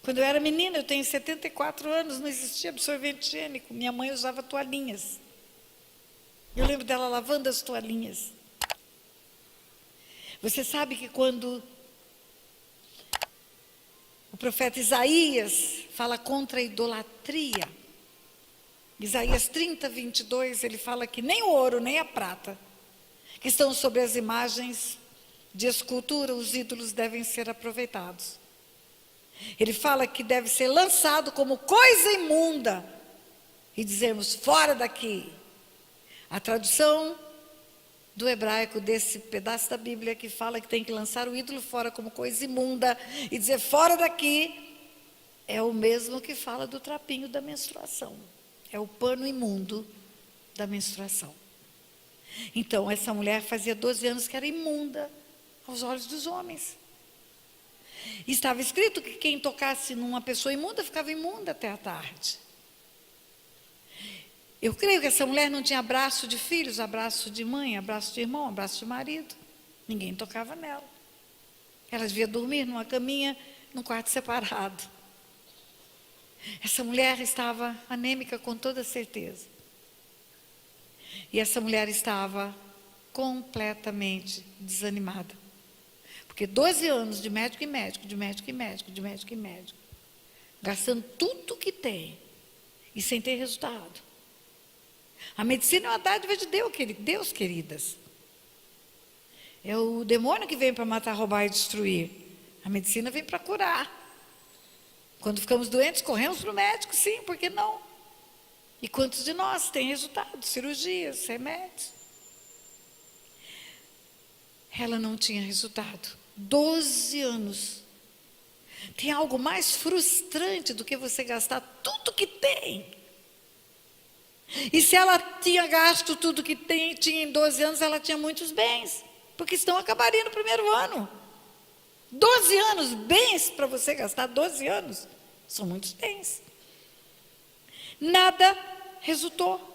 Quando eu era menina, eu tenho 74 anos, não existia absorvente higiênico. Minha mãe usava toalhinhas. Eu lembro dela lavando as toalhinhas. Você sabe que quando o profeta Isaías fala contra a idolatria, Isaías 30, 22, ele fala que nem o ouro, nem a prata, que estão sobre as imagens de escultura, os ídolos devem ser aproveitados. Ele fala que deve ser lançado como coisa imunda e dizemos, fora daqui. A tradução do hebraico desse pedaço da Bíblia que fala que tem que lançar o ídolo fora como coisa imunda e dizer fora daqui, é o mesmo que fala do trapinho da menstruação. É o pano imundo da menstruação. Então, essa mulher fazia 12 anos que era imunda aos olhos dos homens. E estava escrito que quem tocasse numa pessoa imunda ficava imunda até a tarde. Eu creio que essa mulher não tinha abraço de filhos, abraço de mãe, abraço de irmão, abraço de marido. Ninguém tocava nela. Ela devia dormir numa caminha, num quarto separado. Essa mulher estava anêmica com toda certeza. E essa mulher estava completamente desanimada. Porque 12 anos de médico em médico, de médico em médico, de médico em médico, gastando tudo que tem e sem ter resultado. A medicina é uma dádiva de Deus, queridas. É o demônio que vem para matar, roubar e destruir. A medicina vem para curar. Quando ficamos doentes, corremos para o médico, sim, por que não? E quantos de nós têm resultado? Cirurgias, remédios. Ela não tinha resultado. 12 anos. Tem algo mais frustrante do que você gastar tudo que tem. E se ela tinha gasto tudo que tinha em 12 anos, ela tinha muitos bens. Porque senão acabaria no primeiro ano. 12 anos, bens para você gastar 12 anos. São muitos bens. Nada resultou.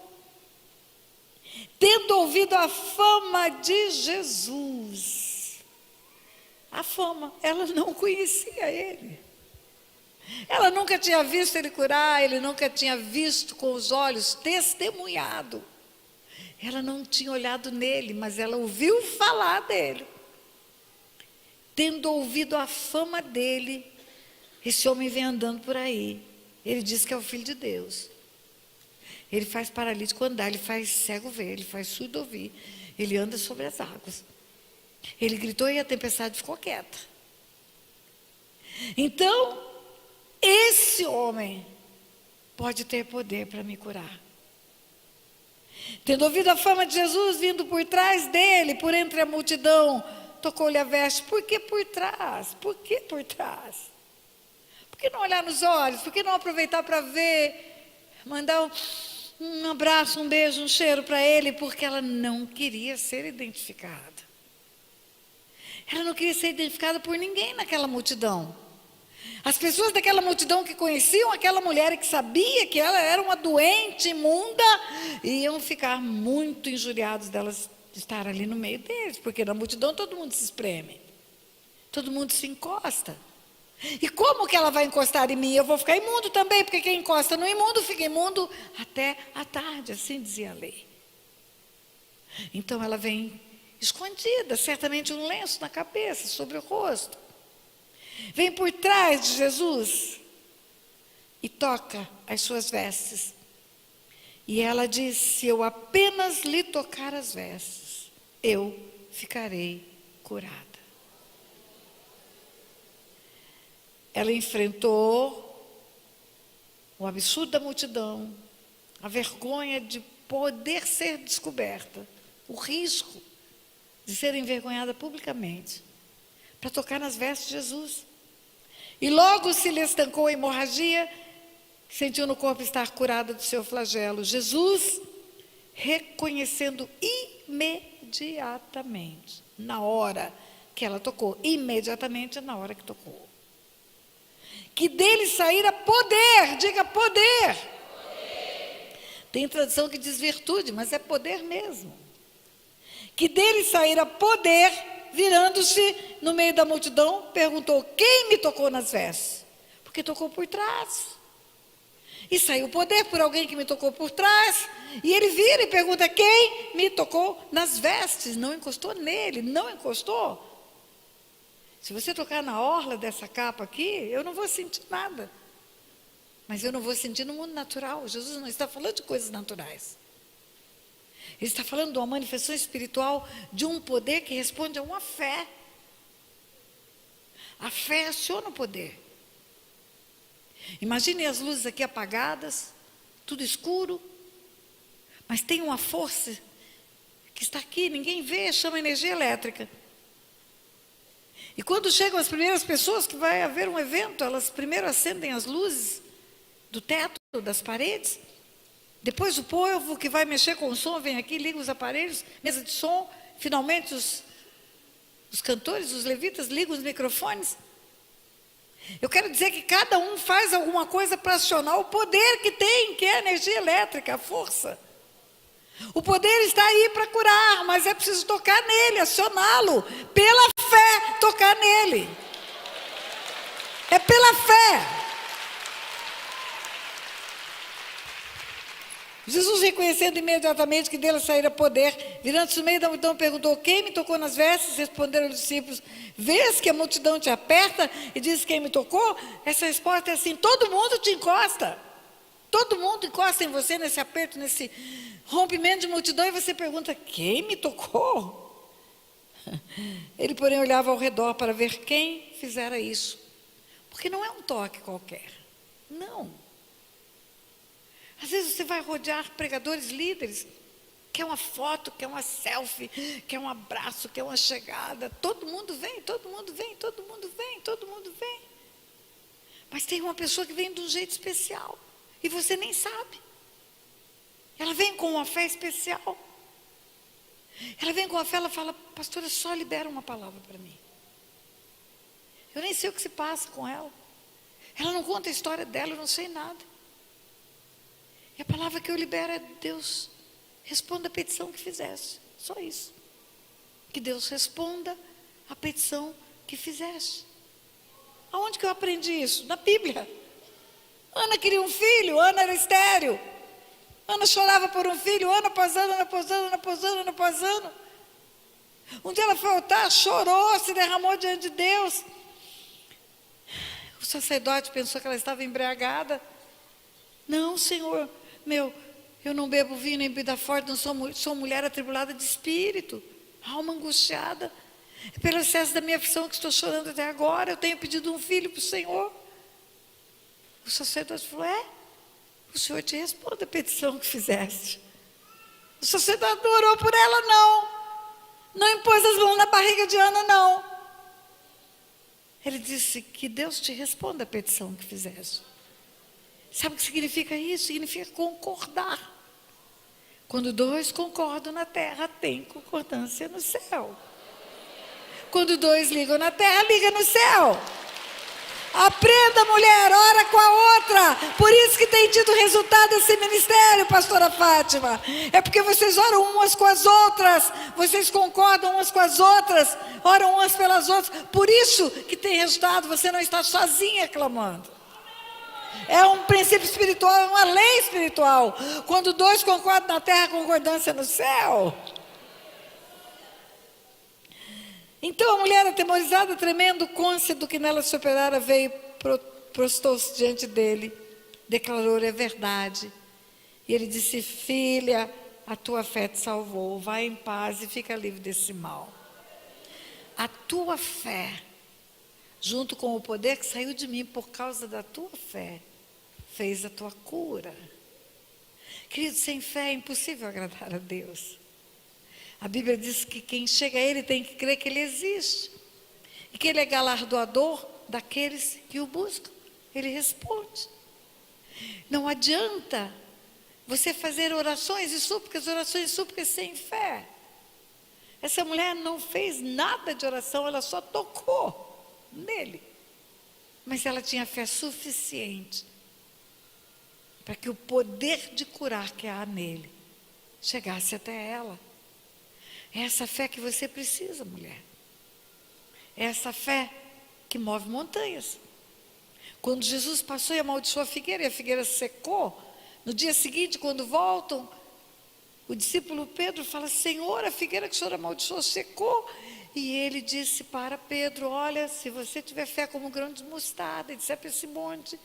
Tendo ouvido a fama de Jesus. A fama, ela não conhecia ele. Ela nunca tinha visto ele curar, ele nunca tinha visto com os olhos, testemunhado. Ela não tinha olhado nele, mas ela ouviu falar dele. Tendo ouvido a fama dele, esse homem vem andando por aí. Ele diz que é o Filho de Deus. Ele faz paralítico andar, ele faz cego ver, ele faz surdo ouvir. Ele anda sobre as águas. Ele gritou e a tempestade ficou quieta. Então, esse homem pode ter poder para me curar. Tendo ouvido a fama de Jesus vindo por trás dele, por entre a multidão, tocou-lhe a veste. Por que por trás? Por que por trás? Por que não olhar nos olhos? Por que não aproveitar para ver? Mandar um abraço, um beijo, um cheiro para ele, porque ela não queria ser identificada. Ela não queria ser identificada por ninguém naquela multidão. As pessoas daquela multidão que conheciam aquela mulher e que sabia que ela era uma doente imunda, iam ficar muito injuriados delas estar ali no meio deles, porque na multidão todo mundo se espreme, todo mundo se encosta. E como que ela vai encostar em mim? Eu vou ficar imundo também, porque quem encosta no imundo fica imundo até a tarde, assim dizia a lei. Então ela vem escondida, certamente um lenço na cabeça, sobre o rosto. Vem por trás de Jesus e toca as suas vestes. E ela diz, se eu apenas lhe tocar as vestes, eu ficarei curada. Ela enfrentou o absurdo da multidão, a vergonha de poder ser descoberta, o risco de ser envergonhada publicamente, para tocar nas vestes de Jesus. E logo se lhe estancou a hemorragia, sentiu no corpo estar curada do seu flagelo. Jesus, reconhecendo imediatamente, na hora que ela tocou, imediatamente na hora que tocou, que dele saíra poder, diga poder. Tem tradução que diz virtude, mas é poder mesmo. Que dele saíra poder, virando-se no meio da multidão, perguntou, quem me tocou nas vestes? Porque tocou por trás. E saiu o poder por alguém que me tocou por trás. E ele vira e pergunta: quem me tocou nas vestes? Não encostou nele, não encostou. Se você tocar na orla dessa capa aqui, eu não vou sentir nada. Mas eu não vou sentir no mundo natural. Jesus não está falando de coisas naturais. Ele está falando de uma manifestação espiritual, de um poder que responde a uma fé. A fé aciona o poder. Imagine as luzes aqui apagadas, tudo escuro, mas tem uma força que está aqui, ninguém vê, chama energia elétrica. E quando chegam as primeiras pessoas que vai haver um evento, elas primeiro acendem as luzes do teto, das paredes, depois o povo que vai mexer com o som vem aqui, liga os aparelhos, mesa de som, finalmente os cantores, os levitas ligam os microfones. Eu quero dizer que cada um faz alguma coisa para acionar o poder que tem, que é a energia elétrica, a força. O poder está aí para curar, mas é preciso tocar nele, acioná-lo. Pela fé, tocar nele. É pela fé. Jesus, reconhecendo imediatamente que dele saíra poder, virando-se no meio da multidão, perguntou: quem me tocou nas vestes? Responderam os discípulos: vês que a multidão te aperta e diz quem me tocou? Essa resposta é assim: todo mundo te encosta. Todo mundo encosta em você nesse aperto, nesse rompimento de multidão, e você pergunta: quem me tocou? Ele, porém, olhava ao redor para ver quem fizera isso. Porque não é um toque qualquer. Não. Às vezes você vai rodear pregadores líderes, quer uma foto, quer uma selfie, quer um abraço, quer uma chegada. Todo mundo vem, todo mundo vem, todo mundo vem, todo mundo vem. Mas tem uma pessoa que vem de um jeito especial e você nem sabe. Ela vem com uma fé especial. Ela vem com a fé, ela fala: pastora, só libera uma palavra para mim. Eu nem sei o que se passa com ela. Ela não conta a história dela, eu não sei nada. E a palavra que eu libero é: Deus, responda a petição que fizeste. Só isso. Que Deus responda a petição que fizeste. Aonde que eu aprendi isso? Na Bíblia. Ana queria um filho, Ana era estéril. Ana chorava por um filho, ano após ano, ano após ano, ano após ano, ano após ano. Um dia ela foi ao altar, chorou, se derramou diante de Deus. O sacerdote pensou que ela estava embriagada. Não, Senhor, eu não bebo vinho nem bebida forte, não sou mulher atribulada de espírito, alma angustiada. É pelo excesso da minha aflição que estou chorando até agora. Eu tenho pedido um filho para o Senhor. O sacerdote falou: o Senhor te responde a petição que fizeste. O sacerdote não orou por ela, não impôs as mãos na barriga de Ana, não. Ele disse: que Deus te responda a petição que fizeste. Sabe o que significa isso? Significa concordar. Quando dois concordam na terra, tem concordância no céu. Quando dois ligam na terra, liga no céu. Aprenda, mulher, ora com a outra. Por isso que tem tido resultado esse ministério, pastora Fátima. É porque vocês oram umas com as outras. Vocês concordam umas com as outras. Oram umas pelas outras. Por isso que tem resultado. Você não está sozinha clamando. É um princípio espiritual, é uma lei espiritual. Quando dois concordam na terra, concordância no céu. Então a mulher, atemorizada, tremendo, cônscia do que nela se operara, veio, prostou-se diante dele, declarou: é verdade. E ele disse: filha, a tua fé te salvou, vai em paz e fica livre desse mal. A tua fé, junto com o poder que saiu de mim por causa da tua fé, fez a tua cura. Querido, sem fé é impossível agradar a Deus. A Bíblia diz que quem chega a Ele tem que crer que Ele existe. E que Ele é galardoador daqueles que o buscam. Ele responde. Não adianta você fazer orações e súplicas sem fé. Essa mulher não fez nada de oração, ela só tocou nele. Mas ela tinha fé suficiente para que o poder de curar que há nele chegasse até ela. É essa fé que você precisa, mulher. É essa fé que move montanhas. Quando Jesus passou e amaldiçoou a figueira, e a figueira secou, no dia seguinte, quando voltam, o discípulo Pedro fala: Senhor, a figueira que o Senhor amaldiçoou secou. E ele disse para Pedro: olha, se você tiver fé como um grão de mostarda, e disser para esse monte,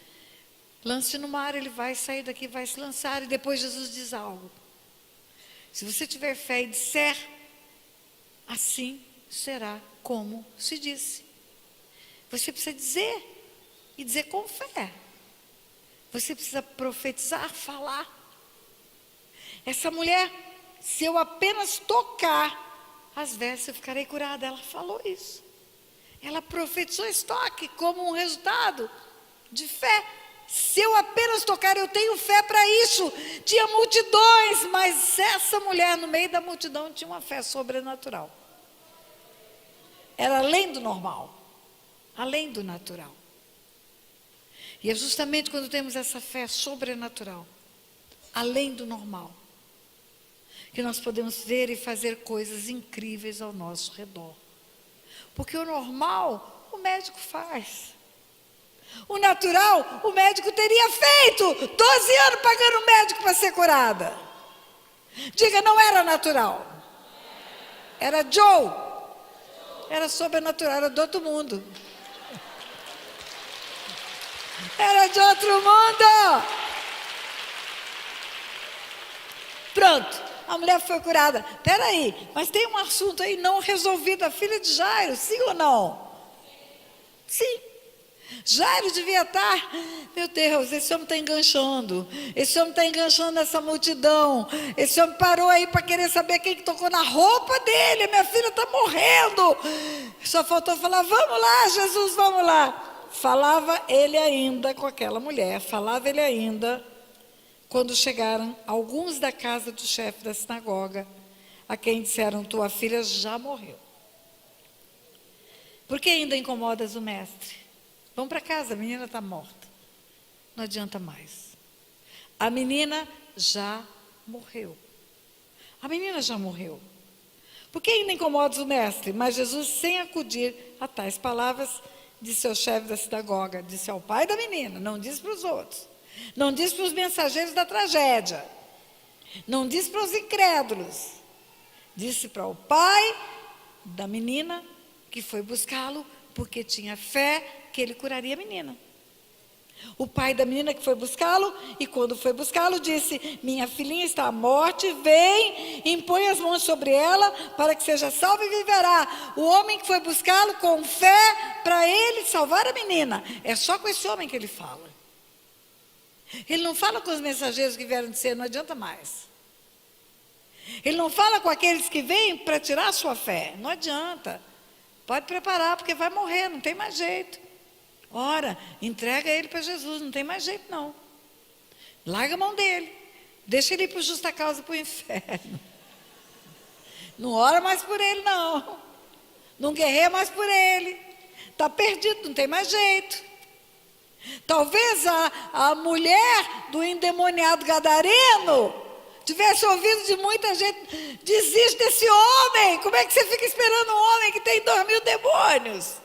lance no mar, ele vai sair daqui, vai se lançar. E depois Jesus diz algo: se você tiver fé e disser, assim será como se disse. Você precisa dizer, e dizer com fé. Você precisa profetizar, falar. Essa mulher, se eu apenas tocar as vestes, eu ficarei curada. Ela falou isso. Ela profetizou esse toque como um resultado de fé. Se eu apenas tocar, eu tenho fé para isso. Tinha multidões, mas essa mulher no meio da multidão tinha uma fé sobrenatural. Era além do normal, além do natural. E é justamente quando temos essa fé sobrenatural, além do normal, que nós podemos ver e fazer coisas incríveis ao nosso redor. Porque o normal, o médico faz. O natural, o médico teria feito. 12 anos pagando o médico para ser curada. Diga, não era natural. Era Joe. Era sobrenatural, era do outro mundo. Era de outro mundo. Pronto, a mulher foi curada. Espera aí, mas tem um assunto aí não resolvido. A filha de Jairo, sim ou não? Sim. Jairo devia estar, meu Deus, esse homem está enganchando. Esse homem está enganchando nessa multidão. Esse homem parou aí para querer saber quem que tocou na roupa dele. Minha filha está morrendo. Só faltou falar: vamos lá, Jesus, vamos lá. Falava ele ainda com aquela mulher, falava ele ainda, quando chegaram alguns da casa do chefe da sinagoga, a quem disseram: tua filha já morreu. Por que ainda incomodas o mestre? Vamos para casa, a menina está morta. Não adianta mais. A menina já morreu. A menina já morreu. Por que ainda incomodas o mestre? Mas Jesus, sem acudir a tais palavras, disse ao chefe da sinagoga, disse ao pai da menina, não disse para os outros, não disse para os mensageiros da tragédia, não disse para os incrédulos, disse para o pai da menina que foi buscá-lo, porque tinha fé que ele curaria a menina. O pai da menina que foi buscá-lo, e quando foi buscá-lo, disse: minha filhinha está à morte, vem, impõe as mãos sobre ela, para que seja salva e viverá. O homem que foi buscá-lo, com fé, para ele salvar a menina. É só com esse homem que ele fala. Ele não fala com os mensageiros que vieram dizer: não adianta mais. Ele não fala com aqueles que vêm para tirar a sua fé. Não adianta. Pode preparar, porque vai morrer, não tem mais jeito. Ora, entrega ele para Jesus, não tem mais jeito não. Larga a mão dele. Deixa ele ir para o justa causa, para o inferno. Não ora mais por ele não. Não guerreia mais por ele. Está perdido, não tem mais jeito. Talvez a mulher do endemoniado gadareno tivesse ouvido de muita gente: desiste desse homem. Como é que você fica esperando um homem que tem 2.000 demônios?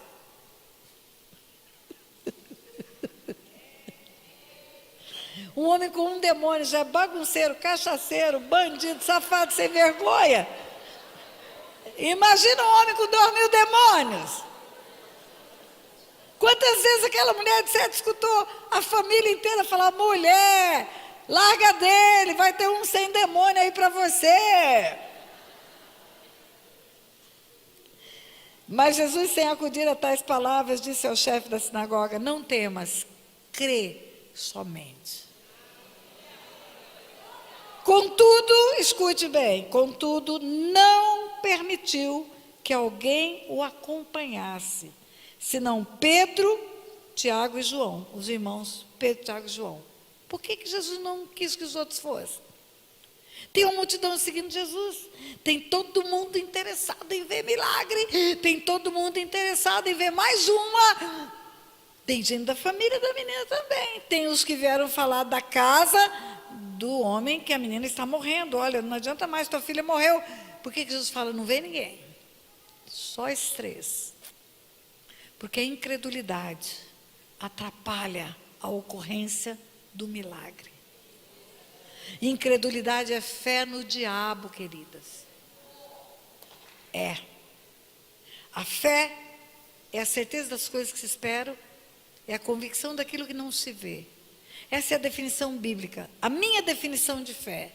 Um homem com um demônio já é bagunceiro, cachaceiro, bandido, safado, sem vergonha. Imagina um homem com 2.000 demônios. Quantas vezes aquela mulher de 7 escutou a família inteira falar: mulher, larga dele, vai ter um sem demônio aí para você. Mas Jesus, sem acudir a tais palavras, disse ao chefe da sinagoga: não temas, crê somente. Contudo, escute bem, contudo, não permitiu que alguém o acompanhasse, senão Pedro, Tiago e João, os irmãos Pedro, Tiago e João. Por que Jesus não quis que os outros fossem? Tem uma multidão seguindo Jesus, tem todo mundo interessado em ver milagre, tem todo mundo interessado em ver mais uma. Tem gente da família da menina também, tem os que vieram falar da casa do homem que a menina está morrendo. Olha, não adianta mais, tua filha morreu. Por que Jesus fala: não vem ninguém? Só esses 3. Porque a incredulidade atrapalha a ocorrência do milagre. Incredulidade é fé no diabo, queridas. A fé é a certeza das coisas que se esperam, é a convicção daquilo que não se vê. Essa é a definição bíblica. A minha definição de fé.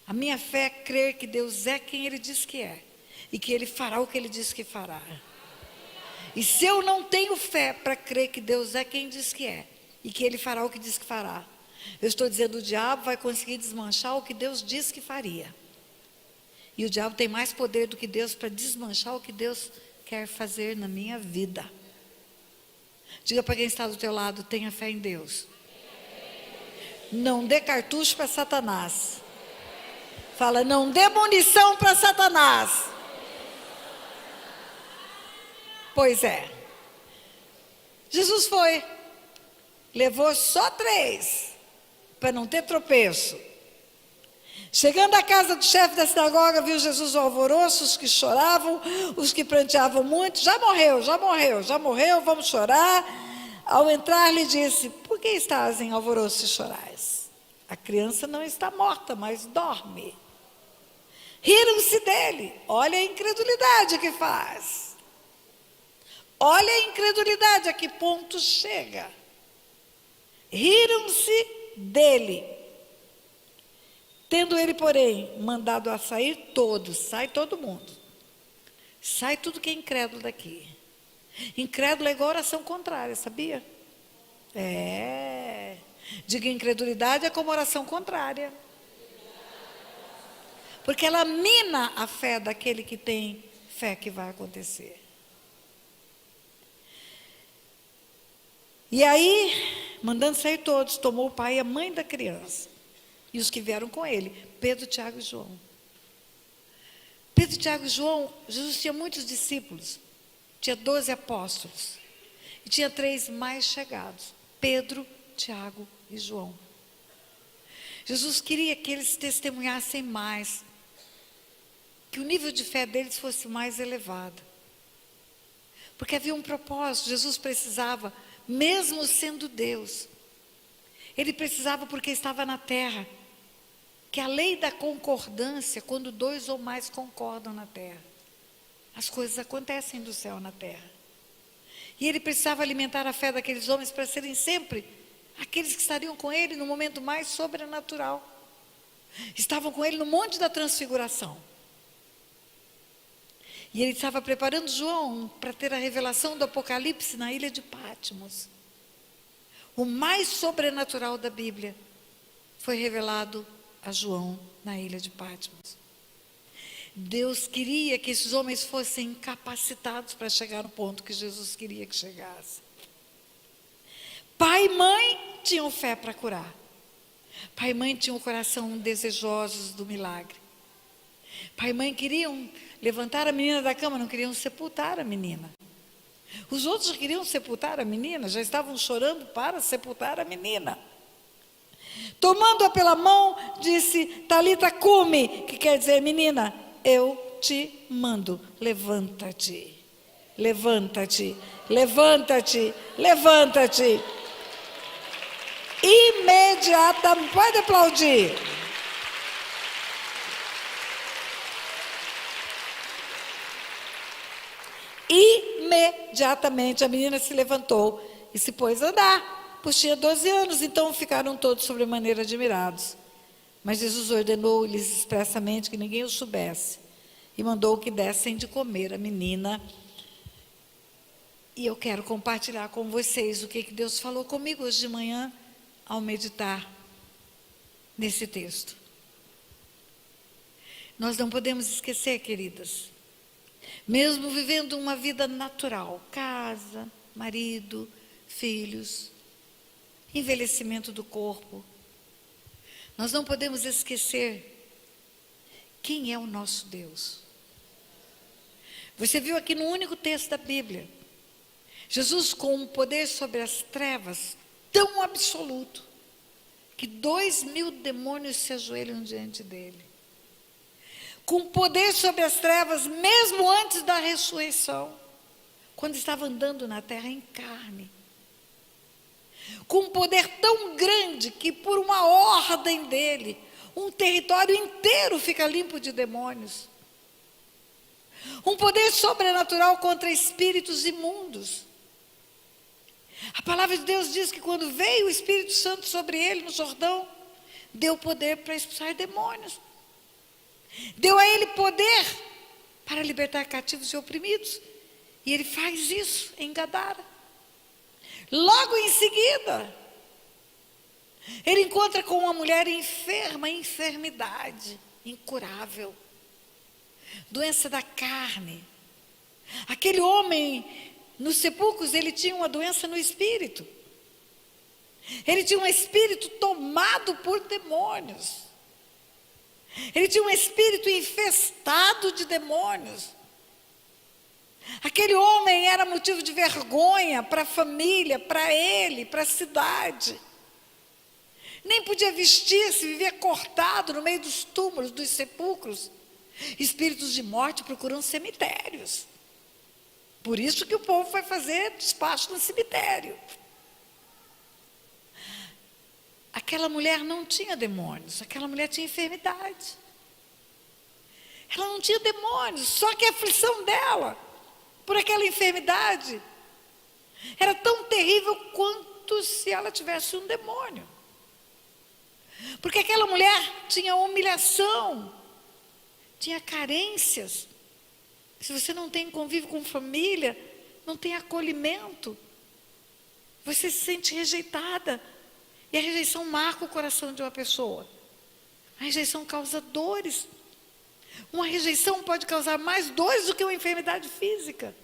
A minha fé é crer que Deus é quem Ele diz que é. E que Ele fará o que Ele diz que fará. E se eu não tenho fé para crer que Deus é quem diz que é. E que Ele fará o que diz que fará. Eu estou dizendo, o diabo vai conseguir desmanchar o que Deus disse que faria. E o diabo tem mais poder do que Deus para desmanchar o que Deus quer fazer na minha vida. Diga para quem está do teu lado, tenha fé em Deus. Não dê cartucho para Satanás. Fala, não dê munição para Satanás. Pois é. Jesus foi. Levou só 3. Para não ter tropeço. Chegando à casa do chefe da sinagoga, viu Jesus o alvoroço, os que choravam, os que pranteavam muito. Já morreu, vamos chorar. Ao entrar, lhe disse, por que estás em alvoroço e chorais? A criança não está morta, mas dorme. Riram-se dele. Olha a incredulidade que faz. Olha a incredulidade a que ponto chega. Riram-se dele. Tendo ele, porém, mandado a sair todos, sai todo mundo. Sai tudo que é incrédulo daqui. Incrédulo é igual oração contrária, sabia? Diga, incredulidade é como oração contrária. Porque ela mina a fé daquele que tem fé que vai acontecer. E aí, mandando sair todos, tomou o pai e a mãe da criança. E os que vieram com ele, Pedro, Tiago e João. Pedro, Tiago e João, Jesus tinha muitos discípulos. Tinha 12 apóstolos. E tinha 3 mais chegados. Pedro, Tiago e João. Jesus queria que eles testemunhassem mais. Que o nível de fé deles fosse mais elevado. Porque havia um propósito. Jesus precisava, mesmo sendo Deus. Ele precisava porque estava na terra. Que a lei da concordância, quando 2 ou mais concordam na terra, as coisas acontecem do céu na terra. E ele precisava alimentar a fé daqueles homens para serem sempre aqueles que estariam com ele no momento mais sobrenatural. Estavam com ele no monte da transfiguração. E ele estava preparando João para ter a revelação do Apocalipse na ilha de Patmos. O mais sobrenatural da Bíblia foi revelado a João na ilha de Patmos. Deus queria que esses homens fossem capacitados para chegar no ponto que Jesus queria que chegasse. Pai e mãe tinham fé para curar. Pai e mãe tinham o coração desejosos do milagre. Pai e mãe queriam levantar a menina da cama, não queriam sepultar a menina. Os outros queriam sepultar a menina, já estavam chorando para sepultar a menina. Tomando-a pela mão, disse, Talita cumi, que quer dizer, menina, eu te mando, levanta-te, levanta-te, levanta-te, levanta-te. Imediatamente, pode aplaudir. Imediatamente a menina se levantou e se pôs a andar. Pois tinha 12 anos, então ficaram todos sobremaneira admirados. Mas Jesus ordenou-lhes expressamente que ninguém o soubesse. E mandou que dessem de comer a menina. E eu quero compartilhar com vocês o que Deus falou comigo hoje de manhã, ao meditar nesse texto. Nós não podemos esquecer, queridas, mesmo vivendo uma vida natural, casa, marido, filhos, envelhecimento do corpo, nós não podemos esquecer quem é o nosso Deus. Você viu aqui no único texto da Bíblia, Jesus com um poder sobre as trevas tão absoluto, que 2.000 demônios se ajoelham diante dele. Com poder sobre as trevas, mesmo antes da ressurreição, quando estava andando na terra em carne. com um poder tão grande que por uma ordem dele, um território inteiro fica limpo de demônios. Um poder sobrenatural contra espíritos imundos. A palavra de Deus diz que quando veio o Espírito Santo sobre ele no Jordão, deu poder para expulsar demônios. Deu a ele poder para libertar cativos e oprimidos. E ele faz isso em Gadara. Logo em seguida, ele encontra com uma mulher enferma, enfermidade incurável, doença da carne. Aquele homem, nos sepulcros, ele tinha uma doença no espírito. Ele tinha um espírito tomado por demônios. Ele tinha um espírito infestado de demônios. Aquele homem era motivo de vergonha para a família, para ele, para a cidade. Nem podia vestir-se, vivia cortado no meio dos túmulos, dos sepulcros. Espíritos de morte procuram cemitérios. Por isso que o povo vai fazer despacho no cemitério. Aquela mulher não tinha demônios, aquela mulher tinha enfermidade. Ela não tinha demônios, só que a aflição dela por aquela enfermidade era tão terrível quanto se ela tivesse um demônio. Porque aquela mulher tinha humilhação, tinha carências. Se você não tem convívio com família, não tem acolhimento, você se sente rejeitada. E a rejeição marca o coração de uma pessoa. A rejeição causa dores. Uma rejeição pode causar mais dores do que uma enfermidade física.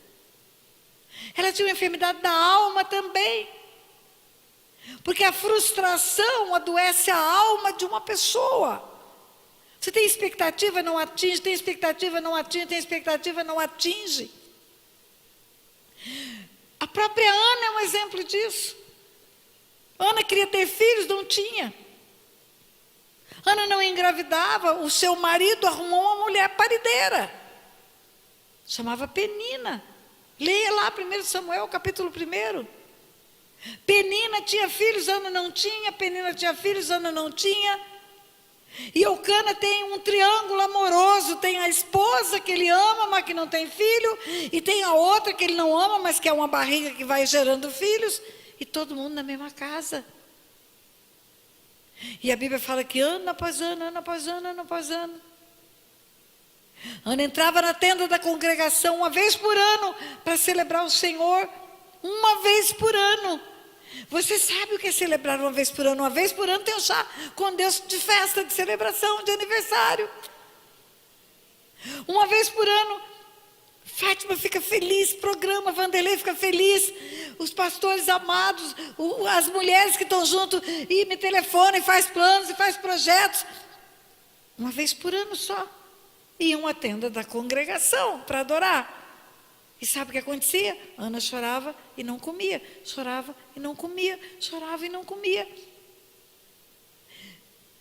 Ela tinha uma enfermidade da alma também. Porque a frustração adoece a alma de uma pessoa. Você tem expectativa, não atinge, tem expectativa, não atinge, tem expectativa, não atinge. A própria Ana é um exemplo disso. Ana queria ter filhos, não tinha. Ana não engravidava, o seu marido arrumou uma mulher parideira. Chamava Penina. Leia lá 1 Samuel, capítulo 1. Penina tinha filhos, Ana não tinha. Penina tinha filhos, Ana não tinha. E Eucana tem um triângulo amoroso. Tem a esposa que ele ama, mas que não tem filho. E tem a outra que ele não ama, mas que é uma barriga que vai gerando filhos. E todo mundo na mesma casa. E a Bíblia fala que ano após ano, ano após ano, ano após ano. Ana entrava na tenda da congregação uma vez por ano para celebrar o Senhor. Uma vez por ano. Você sabe o que é celebrar uma vez por ano? Uma vez por ano tem um chá com Deus de festa, de celebração, de aniversário. Uma vez por ano, Fátima fica feliz, programa, Vanderlei fica feliz, os pastores amados, as mulheres que estão junto, e me telefonam e faz planos e faz projetos. Uma vez por ano só. Iam à tenda da congregação para adorar. E sabe o que acontecia? Ana chorava e não comia, chorava e não comia, chorava e não comia.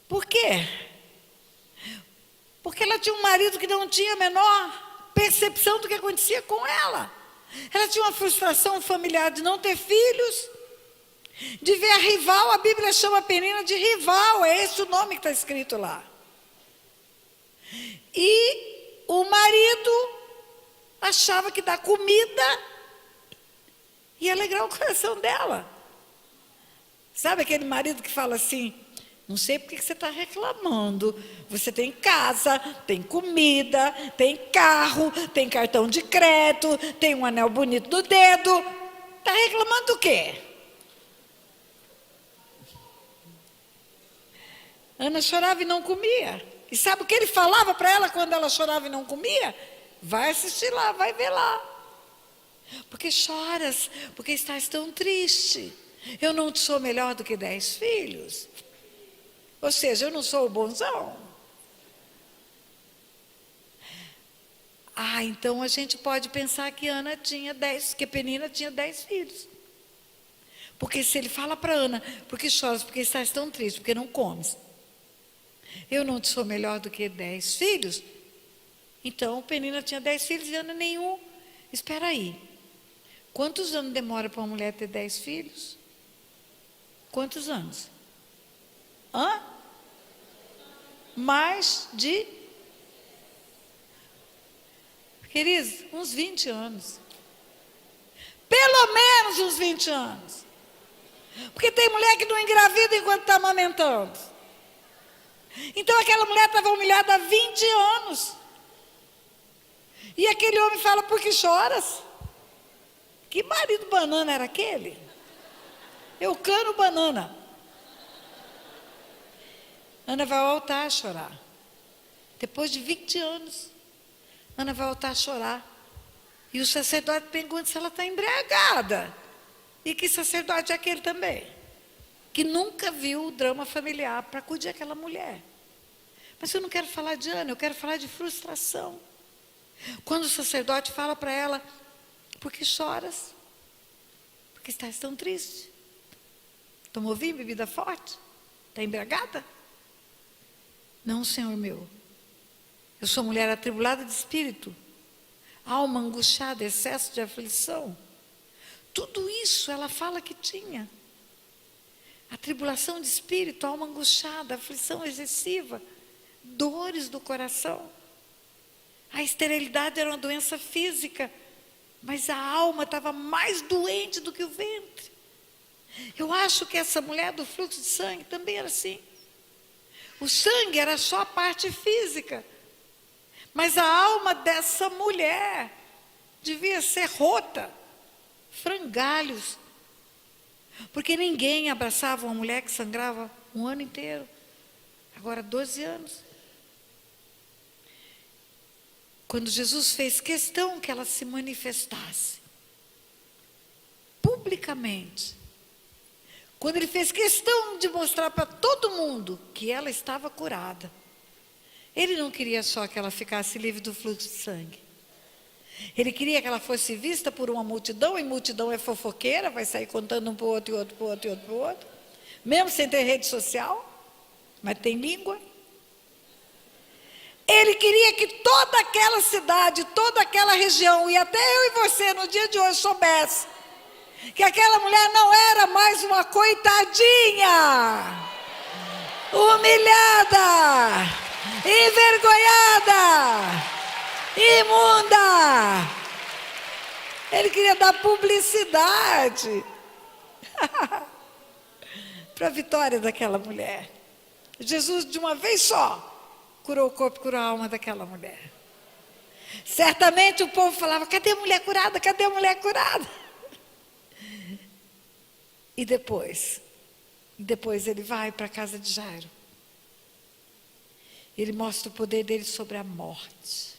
Por quê? Porque ela tinha um marido que não tinha a menor percepção do que acontecia com ela. Ela tinha uma frustração familiar de não ter filhos, de ver a rival. A Bíblia chama a Penina de rival, é esse o nome que está escrito lá. E o marido achava que dar comida ia alegrar o coração dela. Sabe aquele marido que fala assim: não sei por que você está reclamando. Você tem casa, tem comida, tem carro, tem cartão de crédito, tem um anel bonito no dedo. Está reclamando do quê? Ana chorava e não comia. E sabe o que ele falava para ela quando ela chorava e não comia? Vai assistir lá, vai ver lá. Porque choras, porque estás tão triste. Eu não sou melhor do que 10 filhos. Ou seja, eu não sou o bonzão. Então a gente pode pensar que Ana tinha 10, que Penina tinha 10 filhos. Porque se ele fala para Ana, porque choras, porque estás tão triste, porque não comes. Eu não sou melhor do que 10 filhos. Então Penina tinha 10 filhos e Ana nenhum. Espera aí. Quantos anos demora para uma mulher ter 10 filhos? quantos anos? Hã? Mais de... Queridos, uns 20 anos. Pelo menos uns 20 anos. Porque tem mulher que não engravida enquanto está amamentando. Então aquela mulher estava humilhada há 20 anos. E aquele homem fala, por que choras? Que marido banana era aquele? Eucano banana. Ana vai voltar a chorar. Depois de 20 anos, Ana vai voltar a chorar. E o sacerdote pergunta se ela está embriagada. E que sacerdote é aquele também? Que nunca viu o drama familiar para acudir aquela mulher. Mas eu não quero falar de Ana, eu quero falar de frustração. Quando o sacerdote fala para ela, por que choras? Porque estás tão triste. Tomou vinho, bebida forte? Está embriagada? Não, Senhor meu. Eu sou mulher atribulada de espírito. Alma angustiada, excesso de aflição. Tudo isso ela fala que tinha. Atribulação de espírito, alma angustiada, aflição excessiva, dores do coração. A esterilidade era uma doença física, mas a alma estava mais doente do que o ventre. Eu acho que essa mulher do fluxo de sangue também era assim. O sangue era só a parte física, mas a alma dessa mulher devia ser rota, frangalhos, porque ninguém abraçava uma mulher que sangrava um ano inteiro, agora 12 anos. Quando Jesus fez questão que ela se manifestasse publicamente, quando ele fez questão de mostrar para todo mundo que ela estava curada, ele não queria só que ela ficasse livre do fluxo de sangue. Ele queria que ela fosse vista por uma multidão, e multidão é fofoqueira, vai sair contando um para o outro, e outro para o outro, e outro para o outro. Mesmo sem ter rede social, mas tem língua. Ele queria que toda aquela cidade, toda aquela região, e até eu e você no dia de hoje soubesse que aquela mulher não era mais uma coitadinha, humilhada, envergonhada, imunda. Ele queria dar publicidade para a vitória daquela mulher. Jesus, de uma vez só, curou o corpo, curou a alma daquela mulher. Certamente o povo falava, cadê a mulher curada? Cadê a mulher curada? E depois ele vai para a casa de Jairo. Ele mostra o poder dele sobre a morte.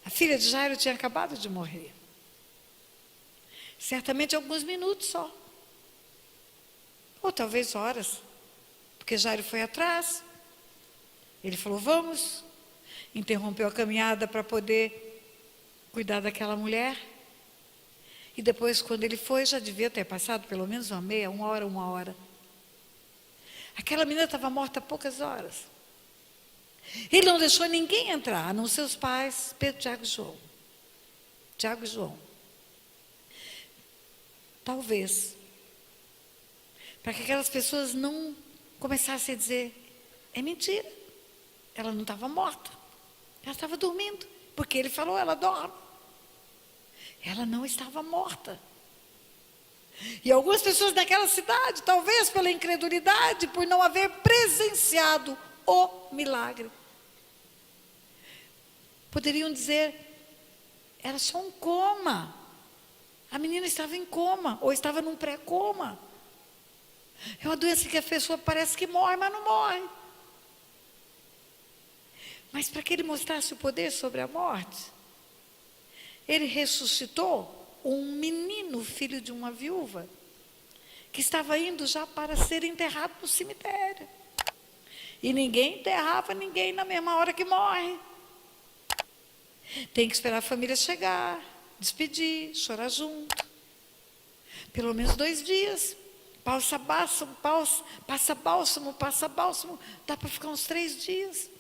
A filha de Jairo tinha acabado de morrer. Certamente alguns minutos só. Ou talvez horas. Porque Jairo foi atrás. Ele falou, vamos. Interrompeu a caminhada para poder cuidar daquela mulher. E depois, quando ele foi, já devia ter passado pelo menos uma hora. Aquela menina estava morta há poucas horas. Ele não deixou ninguém entrar, a não ser os pais, Pedro, Tiago e João. Tiago e João. Talvez, para que aquelas pessoas não começassem a dizer, é mentira, ela não estava morta, ela estava dormindo, porque ele falou, ela dorme. Ela não estava morta. E algumas pessoas daquela cidade, talvez pela incredulidade, por não haver presenciado o milagre, poderiam dizer, era só um coma. A menina estava em coma, ou estava num pré-coma. É uma doença que a pessoa parece que morre, mas não morre. Mas para que ele mostrasse o poder sobre a morte, ele ressuscitou um menino, filho de uma viúva, que estava indo já para ser enterrado no cemitério. E ninguém enterrava ninguém na mesma hora que morre. Tem que esperar a família chegar, despedir, chorar junto. Pelo menos 2 dias. Passa bálsamo, dá para ficar uns 3 dias.